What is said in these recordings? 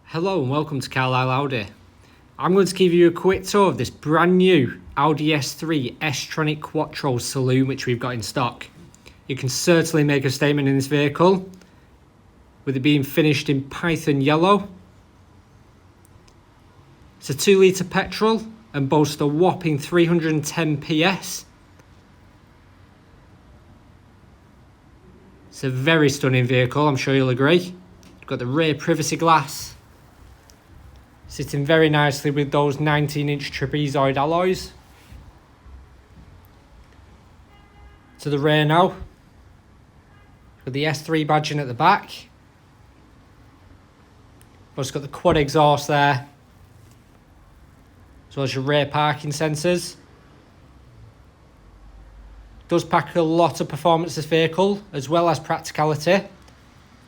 Hello and welcome to Carlisle Audi. I'm going to give you a quick tour of this brand new Audi S3 S Tronic Quattro saloon which we've got in stock. You can certainly make a statement in this vehicle with it being finished in Python yellow. It's a 2-litre petrol and boasts a whopping 310 PS. It's a very stunning vehicle, I'm sure you'll agree. You've got the rear privacy glass, sitting very nicely with those 19-inch trapezoid alloys. To the rear now, with the S3 badging at the back. It's got the quad exhaust there, as well as your rear parking sensors. Does pack a lot of performance, this vehicle, as well as practicality.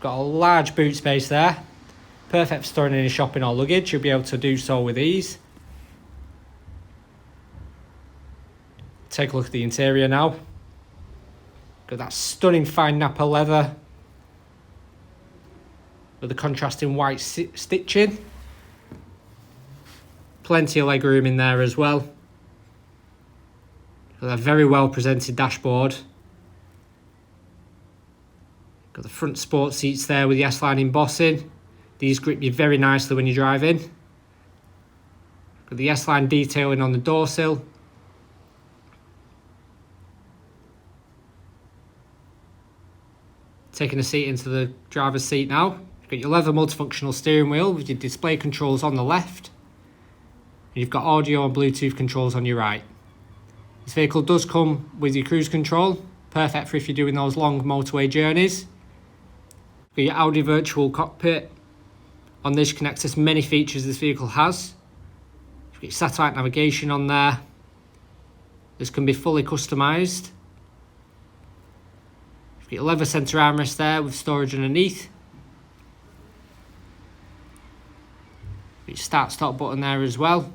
Got a large boot space there, perfect for storing any shopping or luggage. You'll be able to do so with ease. Take a look at the interior now. Got that stunning fine Napa leather with the contrasting white stitching. Plenty of legroom in there as well. Got a very well presented dashboard. Got the front sport seats there with the S-line embossing. These grip you very nicely when you're driving. Got the S-line detailing on the door sill. Taking a seat into the driver's seat now. You've got your leather multifunctional steering wheel with your display controls on the left. And you've got audio and Bluetooth controls on your right. This vehicle does come with your cruise control, perfect for if you're doing those long motorway journeys. Got your Audi virtual cockpit. On this you can access many features this vehicle has. You've got your satellite navigation on there. This can be fully customised. You've got your leather centre armrest there with storage underneath. Your start stop button there as well.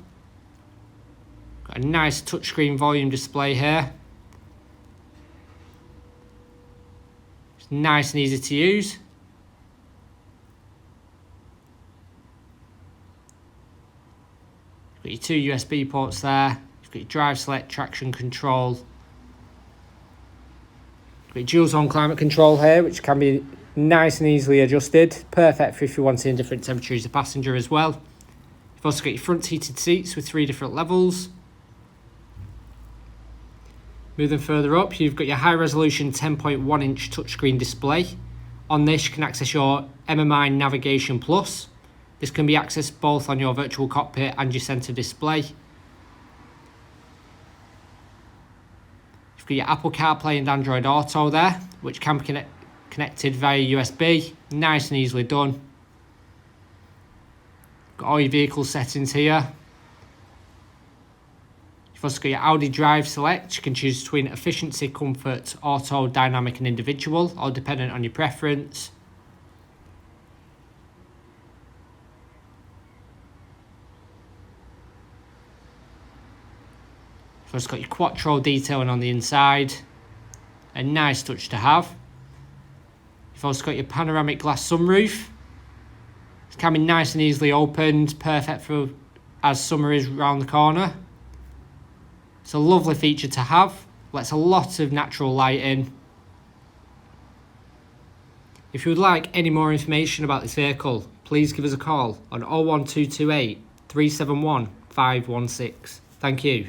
Got a nice touchscreen volume display here. It's nice and easy to use. You've got your 2 USB ports there. You've got your drive select, traction control. You've got your dual zone climate control here, which can be nice and easily adjusted. Perfect for if you're wanting different temperatures as a passenger as well. You've also got your front heated seats with 3 different levels. Moving further up, you've got your high resolution 10.1 inch touchscreen display. On this you can access your MMI Navigation Plus. This can be accessed both on your virtual cockpit and your centre display. You've got your Apple CarPlay and Android Auto there, which can be connected via USB. Nice and easily done. Got all your vehicle settings here. You've also got your Audi Drive Select. You can choose between efficiency, comfort, auto, dynamic and individual, all dependent on your preference. You've also got your Quattro detailing on the inside. A nice touch to have. You've also got your panoramic glass sunroof. It can be nice and easily opened, perfect for as summer is round the corner. It's a lovely feature to have, lets a lot of natural light in. If you would like any more information about this vehicle, please give us a call on 01228 371 516. Thank you.